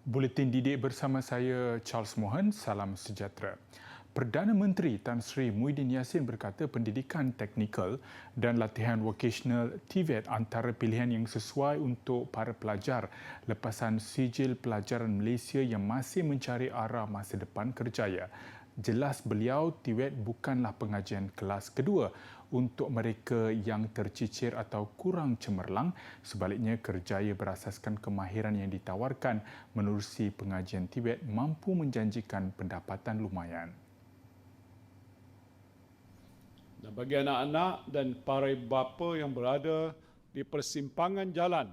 Buletin didik bersama saya Charles Mohan, salam sejahtera. Perdana Menteri Tan Sri Muhyiddin Yassin berkata pendidikan teknikal dan latihan vocational TVET antara pilihan yang sesuai untuk para pelajar lepasan sijil pelajaran Malaysia yang masih mencari arah masa depan kerjaya. Jelas beliau, TVET bukanlah pengajian kelas kedua untuk mereka yang tercicir atau kurang cemerlang. Sebaliknya, kerjaya berasaskan kemahiran yang ditawarkan menerusi pengajian TVET mampu menjanjikan pendapatan lumayan. Dan bagi anak-anak dan para bapa yang berada di persimpangan jalan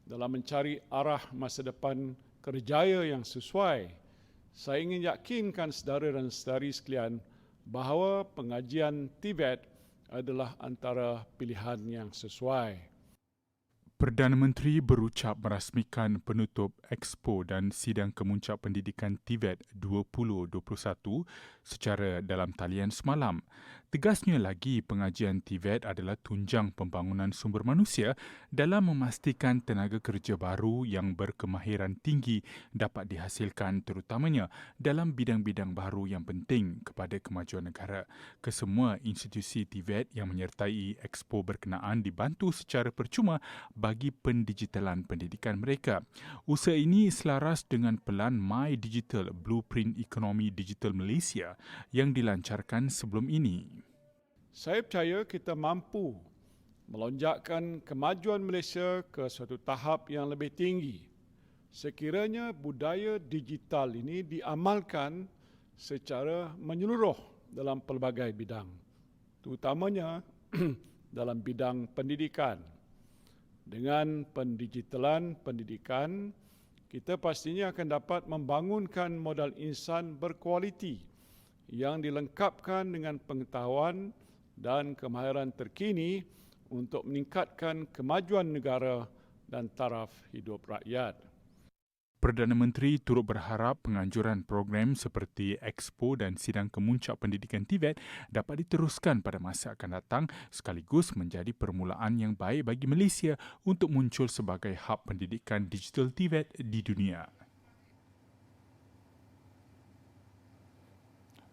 dalam mencari arah masa depan kerjaya yang sesuai, saya ingin yakinkan saudara dan saudari sekalian bahawa pengajian TVET adalah antara pilihan yang sesuai. Perdana Menteri berucap merasmikan penutup Expo dan Sidang Kemuncak Pendidikan TVET 2021 secara dalam talian semalam. Tegasnya lagi, pengajian TVET adalah tunjang pembangunan sumber manusia dalam memastikan tenaga kerja baru yang berkemahiran tinggi dapat dihasilkan terutamanya dalam bidang-bidang baru yang penting kepada kemajuan negara. Kesemua institusi TVET yang menyertai Expo berkenaan dibantu secara percuma bagi pendigitalan pendidikan mereka. Usaha ini selaras dengan pelan My Digital Blueprint Ekonomi Digital Malaysia yang dilancarkan sebelum ini. Saya percaya kita mampu melonjakkan kemajuan Malaysia ke suatu tahap yang lebih tinggi sekiranya budaya digital ini diamalkan secara menyeluruh dalam pelbagai bidang, terutamanya dalam bidang pendidikan. Dengan pendigitalan pendidikan, kita pastinya akan dapat membangunkan modal insan berkualiti yang dilengkapkan dengan pengetahuan dan kemahiran terkini untuk meningkatkan kemajuan negara dan taraf hidup rakyat. Perdana Menteri turut berharap penganjuran program seperti Expo dan Sidang Kemuncak Pendidikan TVET dapat diteruskan pada masa akan datang sekaligus menjadi permulaan yang baik bagi Malaysia untuk muncul sebagai hub pendidikan digital TVET di dunia.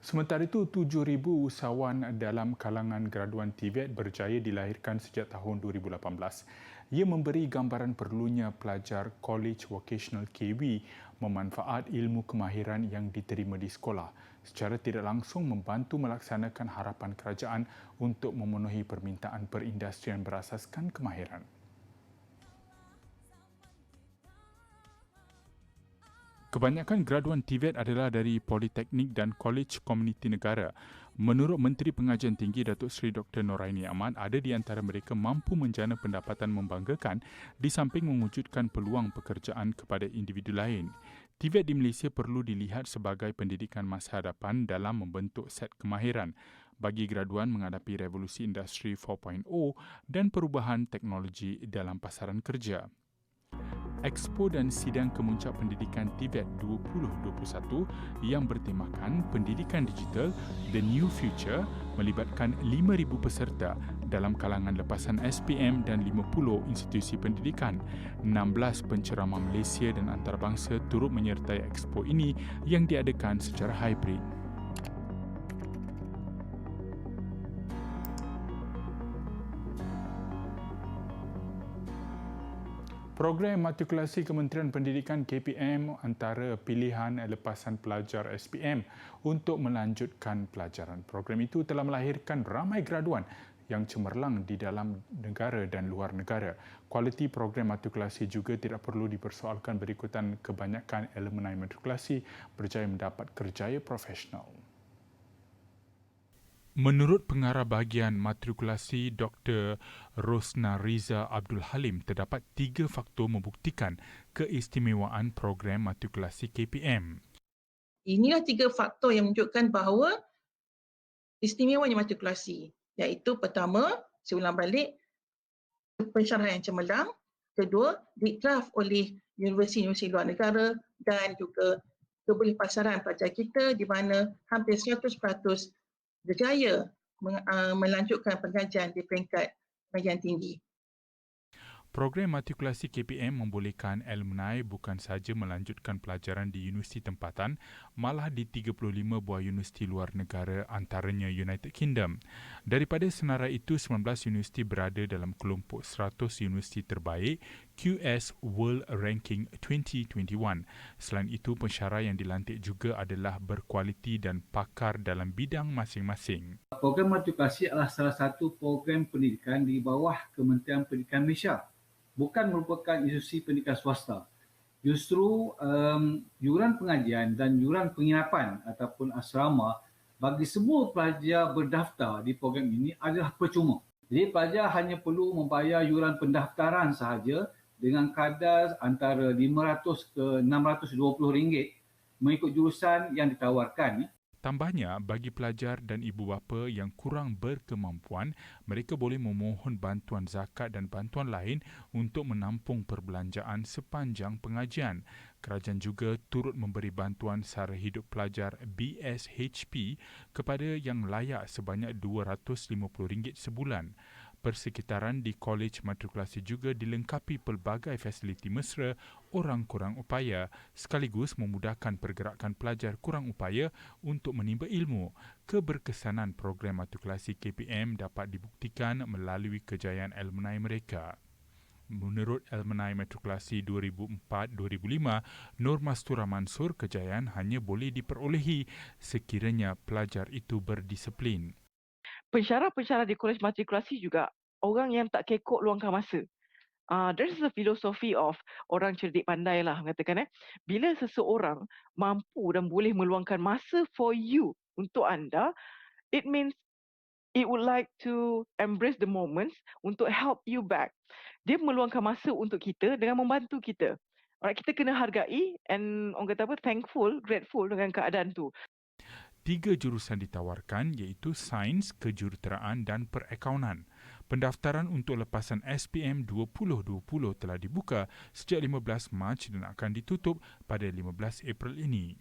Sementara itu, 7,000 usahawan dalam kalangan graduan TVET berjaya dilahirkan sejak tahun 2018. Ia memberi gambaran perlunya pelajar College Vocational KV memanfaat ilmu kemahiran yang diterima di sekolah secara tidak langsung membantu melaksanakan harapan kerajaan untuk memenuhi permintaan perindustrian berasaskan kemahiran. Kebanyakan graduan TVET adalah dari Politeknik dan Kolej Komuniti Negara. Menurut Menteri Pengajian Tinggi Datuk Seri Dr. Noraini Ahmad, ada di antara mereka mampu menjana pendapatan membanggakan di samping mewujudkan peluang pekerjaan kepada individu lain. TVET di Malaysia perlu dilihat sebagai pendidikan masa hadapan dalam membentuk set kemahiran bagi graduan menghadapi revolusi industri 4.0 dan perubahan teknologi dalam pasaran kerja. Expo dan Sidang Kemuncak Pendidikan TVET 2021 yang bertemakan Pendidikan Digital The New Future melibatkan 5,000 peserta dalam kalangan lepasan SPM dan 50 institusi pendidikan. 16 penceramah Malaysia dan antarabangsa turut menyertai Expo ini yang diadakan secara hybrid. Program matrikulasi Kementerian Pendidikan KPM antara pilihan lepasan pelajar SPM untuk melanjutkan pelajaran. Program itu telah melahirkan ramai graduan yang cemerlang di dalam negara dan luar negara. Kualiti program matrikulasi juga tidak perlu dipersoalkan berikutan kebanyakan alumni matrikulasi berjaya mendapat kerjaya profesional. Menurut pengarah bahagian matrikulasi Dr. Rosna Riza Abdul Halim, terdapat 3 faktor membuktikan keistimewaan program matrikulasi KPM. Inilah 3 faktor yang menunjukkan bahawa istimewanya matrikulasi, iaitu pertama, seulang balik pensyarahan yang cemerlang, kedua, diiktiraf oleh universiti-universiti luar negara dan juga kebolehpasaran pelajar kita di mana hampir 100% berjaya melanjutkan pengajian di peringkat pengajian tinggi. Program matrikulasi KPM membolehkan alumni bukan sahaja melanjutkan pelajaran di universiti tempatan, malah di 35 buah universiti luar negara antaranya United Kingdom. Daripada senarai itu, 19 universiti berada dalam kelompok 100 universiti terbaik QS World Ranking 2021. Selain itu, pensyarah yang dilantik juga adalah berkualiti dan pakar dalam bidang masing-masing. Program matrikulasi adalah salah satu program pendidikan di bawah Kementerian Pendidikan Malaysia. Bukan merupakan institusi pendidikan swasta. Justru yuran pengajian dan yuran penginapan ataupun asrama bagi semua pelajar berdaftar di program ini adalah percuma. Jadi pelajar hanya perlu membayar yuran pendaftaran sahaja dengan kadar antara RM500 ke RM620 mengikut jurusan yang ditawarkan. Tambahnya, bagi pelajar dan ibu bapa yang kurang berkemampuan, mereka boleh memohon bantuan zakat dan bantuan lain untuk menampung perbelanjaan sepanjang pengajian. Kerajaan juga turut memberi bantuan sara hidup pelajar BSHP kepada yang layak sebanyak RM250 sebulan. Persekitaran di Kolej Matrikulasi juga dilengkapi pelbagai fasiliti mesra orang kurang upaya sekaligus memudahkan pergerakan pelajar kurang upaya untuk menimba ilmu. Keberkesanan program matrikulasi KPM dapat dibuktikan melalui kejayaan alumni mereka. Menurut alumni matrikulasi 2004-2005, Nur Mastura Mansur, kejayaan hanya boleh diperolehi sekiranya pelajar itu berdisiplin. Pensyarah-pensyarah di kolej matrikulasi juga orang yang tak kekok luangkan masa. There's a philosophy of orang cerdik pandai lah mengatakan bila seseorang mampu dan boleh meluangkan masa for you untuk anda, it means it would like to embrace the moments untuk help you back. Dia meluangkan masa untuk kita dengan membantu kita. Alright, kita kena hargai and orang kata apa, thankful, grateful dengan keadaan tu. 3 jurusan ditawarkan iaitu Sains, Kejuruteraan dan Perakaunan. Pendaftaran untuk lepasan SPM 2020 telah dibuka sejak 15 Mac dan akan ditutup pada 15 April ini.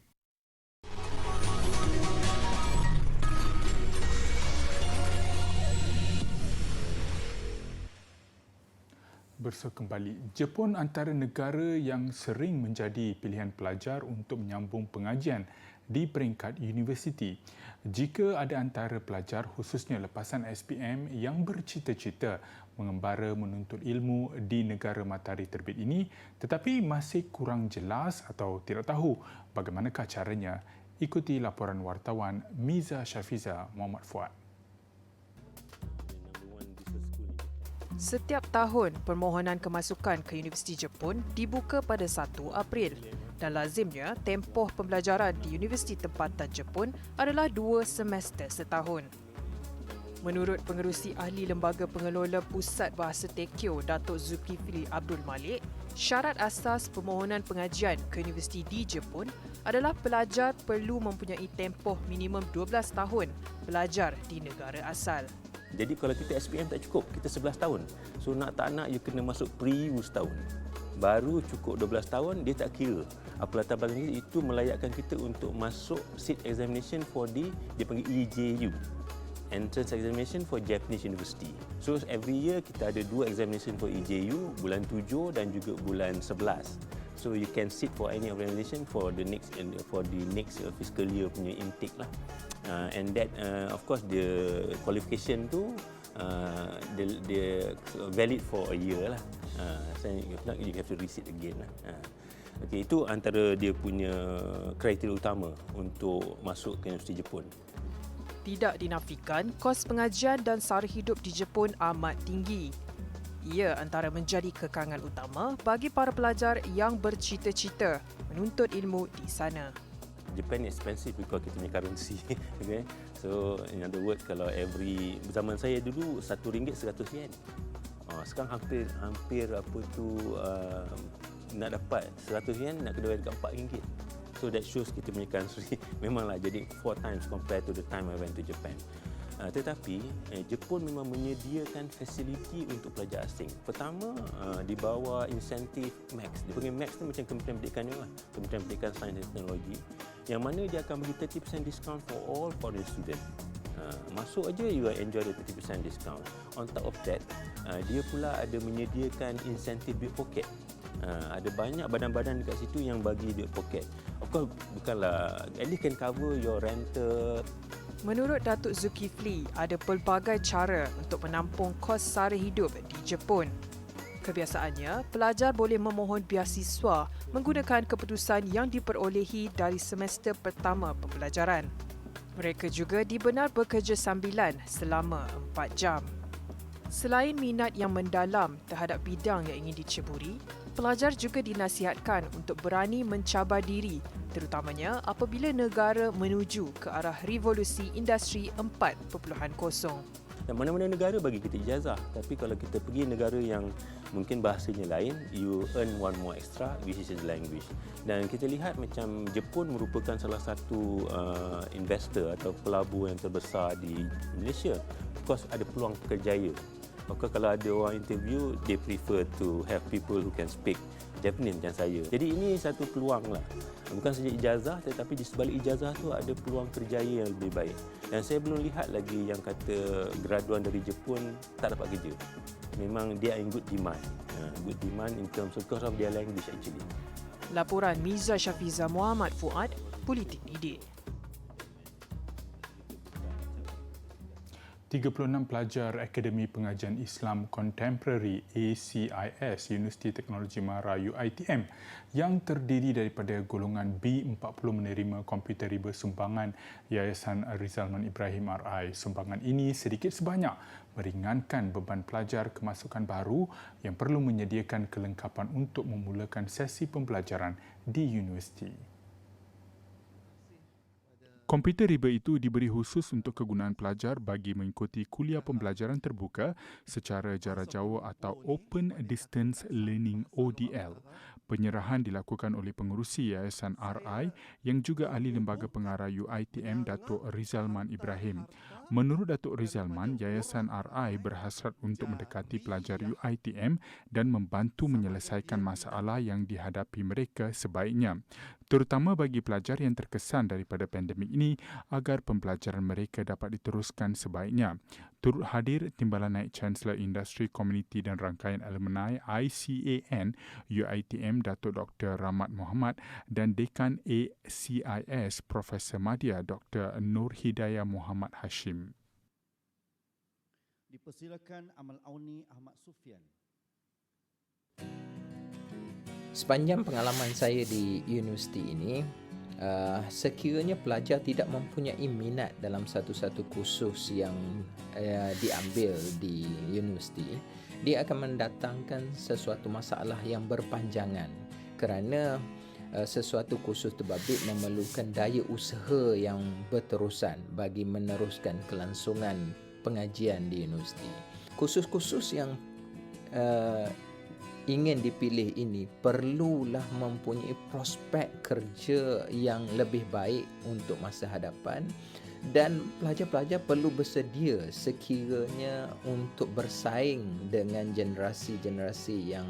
Bersua kembali, Jepun antara negara yang sering menjadi pilihan pelajar untuk menyambung pengajian di peringkat universiti. Jika ada antara pelajar khususnya lepasan SPM yang bercita-cita mengembara menuntut ilmu di negara matahari terbit ini tetapi masih kurang jelas atau tidak tahu bagaimanakah caranya, ikuti laporan wartawan Miza Syafiza Muhammad Fuad. Setiap tahun, permohonan kemasukan ke Universiti Jepun dibuka pada 1 April dan lazimnya tempoh pembelajaran di Universiti Tempatan Jepun adalah 2 semester setahun. Menurut Pengerusi Ahli Lembaga Pengelola Pusat Bahasa Tekyo, Datuk Zulkifli Abdul Malik, syarat asas permohonan pengajian ke universiti di Jepun adalah pelajar perlu mempunyai tempoh minimum 12 tahun belajar di negara asal. Jadi kalau kita SPM tak cukup, kita 11 tahun. So nak tak nak, you kena masuk pre-U setahun. Baru cukup 12 tahun, dia tak kira. Apa latar belakang kita, itu melayakkan kita untuk masuk seat examination for dia panggil EJU. Entrance Examination for Japanese University. So every year kita ada 2 examination for EJU, bulan 7 dan juga bulan 11. So you can sit for any organization for the next fiscal year punya intake lah. And that of course the qualification tu dia valid for a year lah. So if not you have to resit again lah. Okay, itu antara dia punya kriteria utama untuk masuk ke Universiti Jepun. Tidak dinafikan, kos pengajian dan sara hidup di Jepun amat tinggi. Ia antara menjadi kekangan utama bagi para pelajar yang bercita-cita menuntut ilmu di sana. Japan expensive because kita punya currency. Okay? So in other words, kalau zaman saya dulu RM1 100 yen. Sekarang hampir nak dapat 100 yen nak kena bayar dekat RM4. So that shows kita punya country memanglah jadi 4 times compared to the time I went to Japan. Tetapi Jepun memang menyediakan fasiliti untuk pelajar asing. Pertama, di bawah insentif MAX. Dia panggil MAX tu macam Kementerian Pendidikan juga, Kementerian Pendidikan Sains dan Teknologi, yang mana dia akan bagi 30% discount for all foreign students. Masuk aja you will enjoy the 30% discount. On top of that, dia pula ada menyediakan insentif duit poket. Ada banyak badan-badan dekat situ yang bagi duit poket. Of course, bukanlah, at least can cover your rental. Menurut Datuk Zulkifli, ada pelbagai cara untuk menampung kos sara hidup di Jepun. Kebiasaannya, pelajar boleh memohon beasiswa menggunakan keputusan yang diperolehi dari semester pertama pembelajaran. Mereka juga dibenar bekerja sambilan selama 4 jam. Selain minat yang mendalam terhadap bidang yang ingin diceburi, pelajar juga dinasihatkan untuk berani mencabar diri, terutamanya apabila negara menuju ke arah revolusi industri 4.0. Dan mana-mana negara bagi kita ijazah, tapi kalau kita pergi negara yang mungkin bahasanya lain, you earn one more extra, which is the language. Dan kita lihat macam Jepun merupakan salah satu investor atau pelabur yang terbesar di Malaysia. Of course ada peluang kerjaya. Maka kalau ada orang interview, they prefer to have people who can speak Japanese macam saya. Jadi ini satu peluang lah. Bukan saja ijazah, tetapi di sebalik ijazah tu ada peluang kerjaya yang lebih baik. Dan saya belum lihat lagi yang kata graduan dari Jepun tak dapat kerja. Memang dia in good demand. Good demand in terms of because of their language actually. Laporan Miza Syafiza Muhammad Fuad, Politik ID. 36 pelajar Akademi Pengajian Islam Contemporary ACIS Universiti Teknologi Mahara UiTM yang terdiri daripada golongan B40 menerima komputer riba sumbangan Yayasan Rizalman Ibrahim RI. Sumbangan ini sedikit sebanyak meringankan beban pelajar kemasukan baru yang perlu menyediakan kelengkapan untuk memulakan sesi pembelajaran di universiti. Komputer riba itu diberi khusus untuk kegunaan pelajar bagi mengikuti kuliah pembelajaran terbuka secara jarak jauh atau Open Distance Learning ODL. Penyerahan dilakukan oleh pengerusi Yayasan RI yang juga ahli lembaga pengarah UiTM Datuk Rizalman Ibrahim. Menurut Datuk Rizalman, Yayasan RI berhasrat untuk mendekati pelajar UiTM dan membantu menyelesaikan masalah yang dihadapi mereka sebaiknya, terutama bagi pelajar yang terkesan daripada pandemik ini agar pembelajaran mereka dapat diteruskan sebaiknya. Turut hadir Timbalan Naik Chancellor Industri Komuniti dan Rangkaian Alumni ICAN UiTM Datuk Dr. Rahmat Muhammad dan Dekan ACIS Profesor Madya Dr. Nur Hidayah Muhammad Hashim. Dipersilakan Amal Auni Ahmad Sufian. Sepanjang pengalaman saya di universiti ini, sekiranya pelajar tidak mempunyai minat dalam satu-satu kursus yang diambil di universiti, dia akan mendatangkan sesuatu masalah yang berpanjangan kerana sesuatu kursus terbabit memerlukan daya usaha yang berterusan bagi meneruskan kelangsungan pengajian di universiti. Kursus-kursus yang ingin dipilih ini perlulah mempunyai prospek kerja yang lebih baik untuk masa hadapan dan pelajar-pelajar perlu bersedia sekiranya untuk bersaing dengan generasi-generasi yang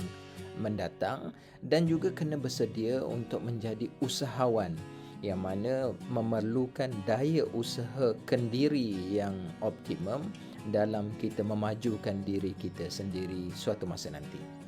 mendatang dan juga kena bersedia untuk menjadi usahawan yang mana memerlukan daya usaha kendiri yang optimum dalam kita memajukan diri kita sendiri suatu masa nanti.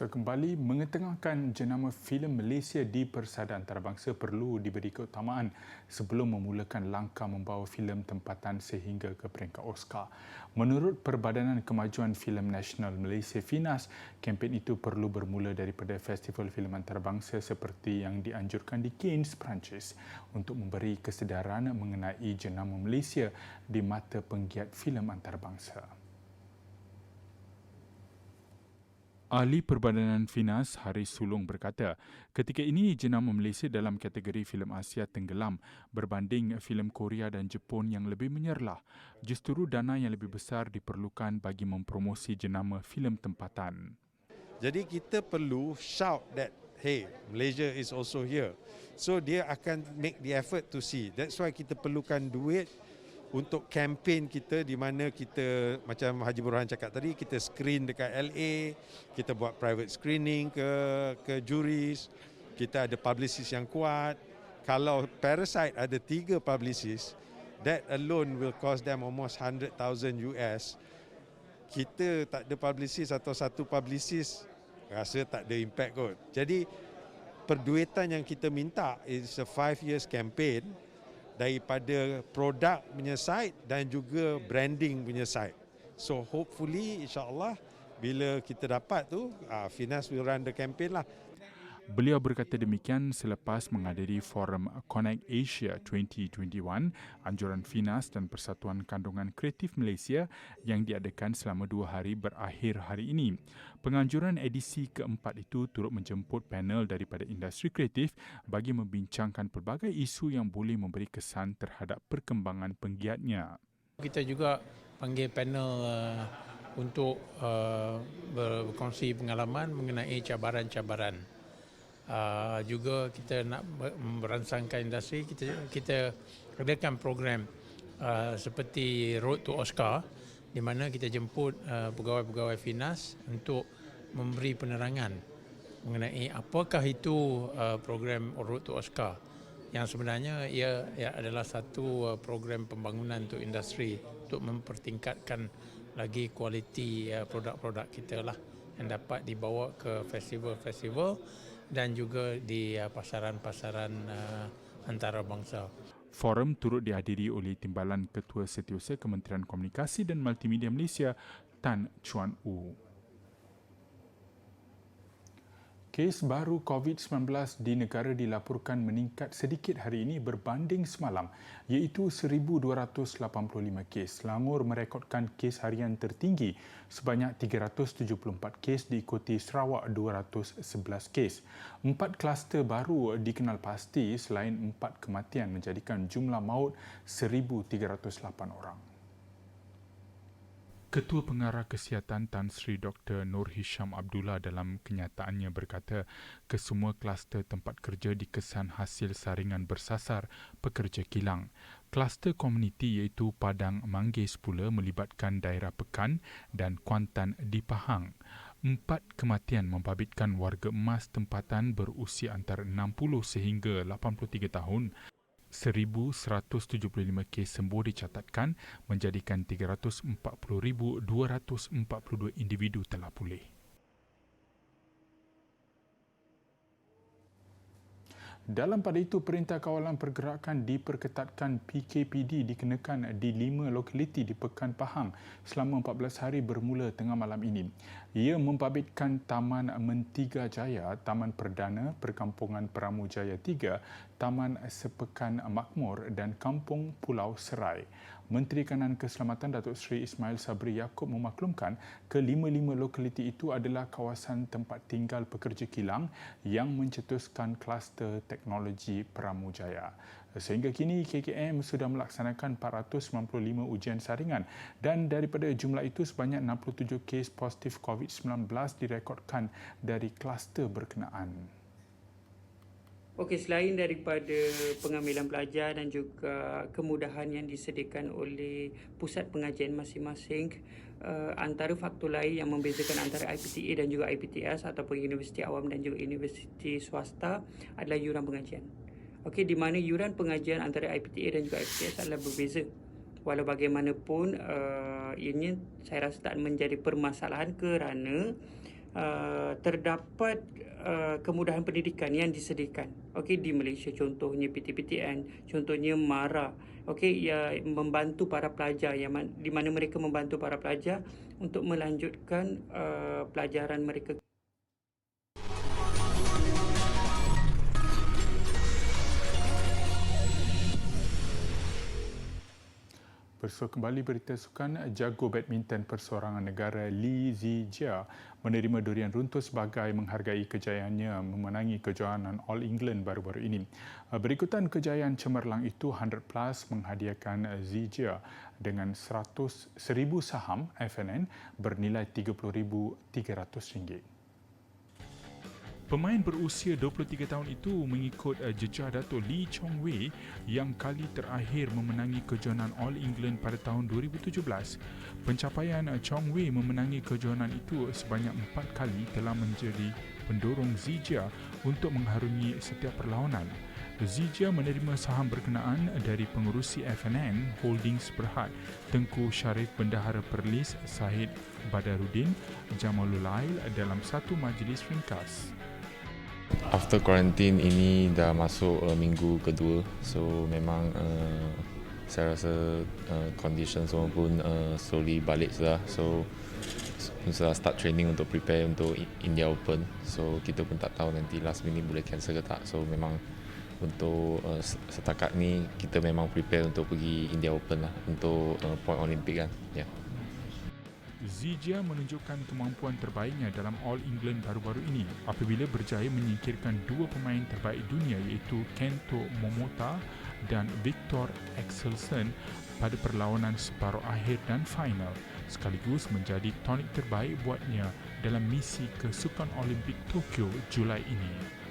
Kembali mengetengahkan jenama filem Malaysia di Persada Antarabangsa perlu diberi keutamaan sebelum memulakan langkah membawa filem tempatan sehingga ke peringkat Oscar. Menurut Perbadanan Kemajuan Filem Nasional Malaysia FINAS, kempen itu perlu bermula daripada Festival Filem Antarabangsa seperti yang dianjurkan di Cannes, Perancis untuk memberi kesedaran mengenai jenama Malaysia di mata penggiat filem antarabangsa. Ahli Perbadanan FINAS Haris Sulong berkata, ketika ini jenama Malaysia dalam kategori filem Asia tenggelam berbanding filem Korea dan Jepun yang lebih menyerlah. Justru dana yang lebih besar diperlukan bagi mempromosi jenama filem tempatan. Jadi kita perlu shout that, hey, Malaysia is also here. So dia akan make the effort to see. That's why kita perlukan duit untuk kempen kita di mana kita macam Haji Burhan cakap tadi, kita screen dekat LA, kita buat private screening ke juris, kita ada publicist yang kuat. Kalau Parasite ada 3 publicist, that alone will cost them almost 100,000 US. Kita tak ada publicist atau satu publicist, rasa tak ada impact kot. Jadi perduitan yang kita minta is a 5 years campaign daripada produk punya side dan juga branding punya side. So hopefully insyaAllah bila kita dapat tu, Finas will run the campaign lah. Beliau berkata demikian selepas menghadiri forum Connect Asia 2021, anjuran Finas dan Persatuan Kandungan Kreatif Malaysia yang diadakan selama 2 hari berakhir hari ini. Penganjuran edisi keempat itu turut menjemput panel daripada industri kreatif bagi membincangkan pelbagai isu yang boleh memberi kesan terhadap perkembangan penggiatnya. Kita juga panggil panel untuk berkongsi pengalaman mengenai cabaran-cabaran. Juga kita nak merangsangkan industri, kita adakan program seperti Road to Oscar di mana kita jemput pegawai-pegawai Finas untuk memberi penerangan mengenai apakah itu program Road to Oscar yang sebenarnya ia adalah satu program pembangunan untuk industri untuk mempertingkatkan lagi kualiti produk-produk kita lah yang dapat dibawa ke festival-festival dan juga di pasaran-pasaran antarabangsa. Forum turut dihadiri oleh Timbalan Ketua Setiausaha Kementerian Komunikasi dan Multimedia Malaysia, Tan Chuan Wu. Kes baru COVID-19 di negara dilaporkan meningkat sedikit hari ini berbanding semalam, iaitu 1,285 kes. Selangor merekodkan kes harian tertinggi sebanyak 374 kes diikuti Sarawak 211 kes. 4 kluster baru dikenal pasti selain 4 kematian menjadikan jumlah maut 1,308 orang. Ketua Pengarah Kesihatan Tan Sri Dr. Nur Hisham Abdullah dalam kenyataannya berkata kesemua kluster tempat kerja dikesan hasil saringan bersasar pekerja kilang. Kluster komuniti iaitu Padang Manggis pula melibatkan daerah Pekan dan Kuantan di Pahang. 4 kematian membabitkan warga emas tempatan berusia antara 60 sehingga 83 tahun. 1,175 kes sembuh dicatatkan menjadikan 340,242 individu telah pulih. Dalam pada itu, Perintah Kawalan Pergerakan diperketatkan PKPD dikenakan di 5 lokaliti di Pekan Pahang selama 14 hari bermula tengah malam ini. Ia membabitkan Taman Mentiga Jaya, Taman Perdana, Perkampungan Peramu Jaya 3, Taman Sepekan Makmur dan Kampung Pulau Serai. Menteri Kanan Keselamatan Datuk Seri Ismail Sabri Yaakob memaklumkan ke-5 lokaliti itu adalah kawasan tempat tinggal pekerja kilang yang mencetuskan kluster teknologi Peramu Jaya. Sehingga kini KKM sudah melaksanakan 495 ujian saringan dan daripada jumlah itu sebanyak 67 kes positif COVID-19 direkodkan dari kluster berkenaan. Okey, selain daripada pengambilan pelajar dan juga kemudahan yang disediakan oleh pusat pengajian masing-masing, antara faktor lain yang membezakan antara IPTA dan juga IPTS ataupun Universiti Awam dan juga Universiti Swasta adalah yuran pengajian. Okey, di mana yuran pengajian antara IPTA dan juga IPTS adalah berbeza. Walau bagaimanapun, ini saya rasa tak menjadi permasalahan kerana terdapat kemudahan pendidikan yang disediakan di Malaysia, contohnya PTPTN, contohnya MARA, yang membantu para pelajar di mana mereka membantu para pelajar untuk melanjutkan pelajaran mereka. Bersua kembali berita sukan, jago badminton perseorangan negara Lee Zijia menerima durian runtuh sebagai menghargai kejayaannya memenangi kejohanan All England baru-baru ini. Berikutan kejayaan cemerlang itu, 100 Plus menghadiahkan Zijia dengan 100,000 saham FNN bernilai RM30,300. Pemain berusia 23 tahun itu mengikut jejak Dato' Lee Chong Wei yang kali terakhir memenangi kejohanan All England pada tahun 2017. Pencapaian Chong Wei memenangi kejohanan itu sebanyak 4 kali telah menjadi pendorong Zijia untuk mengharungi setiap perlawanan. Zijia menerima saham berkenaan dari pengerusi FNN Holdings Berhad, Tengku Syarif Bendahara Perlis Syahid Badarudin Jamalul Lail dalam satu majlis ringkas. After quarantine ini dah masuk minggu kedua, so memang saya rasa condition semua pun slowly balik sudah. So sudah start training untuk prepare untuk India Open. So kita pun tak tahu nanti last minute boleh cancel ke tak. So memang untuk setakat ni kita memang prepare untuk pergi India Open lah, untuk point Olympic kan. Ya. Yeah. Zijia menunjukkan kemampuan terbaiknya dalam All England baru-baru ini apabila berjaya menyingkirkan dua pemain terbaik dunia iaitu Kento Momota dan Viktor Axelsen pada perlawanan separuh akhir dan final, sekaligus menjadi tonik terbaik buatnya dalam misi ke Sukan Olimpik Tokyo Julai ini.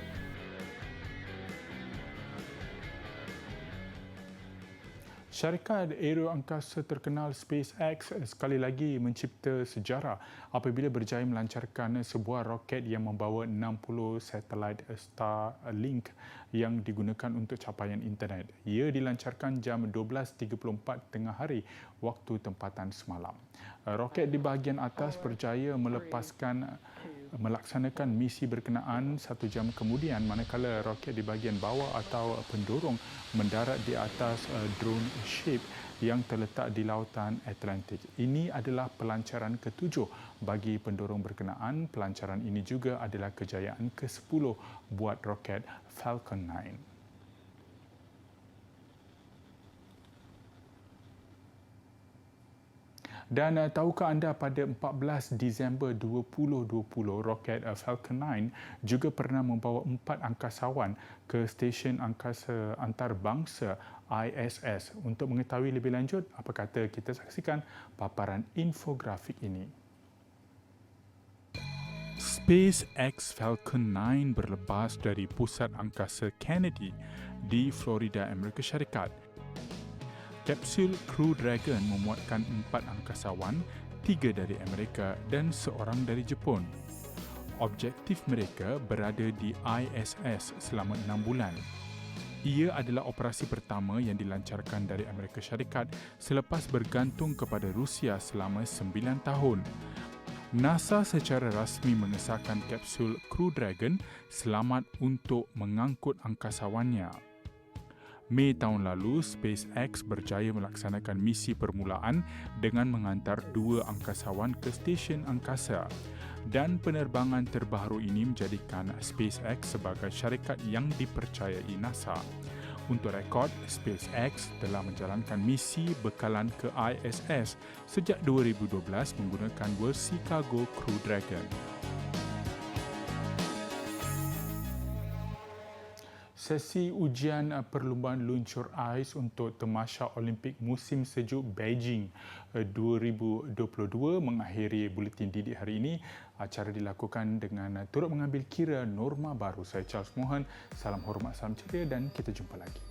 Syarikat aeroangkasa terkenal SpaceX sekali lagi mencipta sejarah apabila berjaya melancarkan sebuah roket yang membawa 60 satelit Starlink yang digunakan untuk capaian internet. Ia dilancarkan jam 12.34 tengah hari waktu tempatan semalam. Roket di bahagian atas berjaya melaksanakan misi berkenaan 1 jam kemudian, manakala roket di bahagian bawah atau pendorong mendarat di atas drone ship yang terletak di lautan Atlantik. Ini adalah pelancaran ke-7 bagi pendorong berkenaan. Pelancaran ini juga adalah kejayaan ke-10 buat roket Falcon 9. Dan tahukah anda pada 14 Disember 2020, roket Falcon 9 juga pernah membawa 4 angkasawan ke stesen angkasa antarabangsa ISS. Untuk mengetahui lebih lanjut, apa kata kita saksikan paparan infografik ini. SpaceX Falcon 9 berlepas dari pusat angkasa Kennedy di Florida, Amerika Syarikat. Kapsul Crew Dragon memuatkan 4 angkasawan, 3 dari Amerika dan 1 dari Jepun. Objektif mereka berada di ISS selama 6 bulan. Ia adalah operasi pertama yang dilancarkan dari Amerika Syarikat selepas bergantung kepada Rusia selama 9 tahun. NASA secara rasmi mengesahkan kapsul Crew Dragon selamat untuk mengangkut angkasawannya. Mei tahun lalu, SpaceX berjaya melaksanakan misi permulaan dengan menghantar 2 angkasawan ke stesen angkasa. Dan penerbangan terbaru ini menjadikan SpaceX sebagai syarikat yang dipercayai NASA. Untuk rekod, SpaceX telah menjalankan misi bekalan ke ISS sejak 2012 menggunakan versi kargo Crew Dragon. Sesi ujian perlumbaan luncur ais untuk Tamasya Olimpik Musim Sejuk Beijing 2022 mengakhiri buletin didik hari ini. Acara dilakukan dengan turut mengambil kira norma baru. Saya Charles Mohan, salam hormat, salam ceria dan kita jumpa lagi.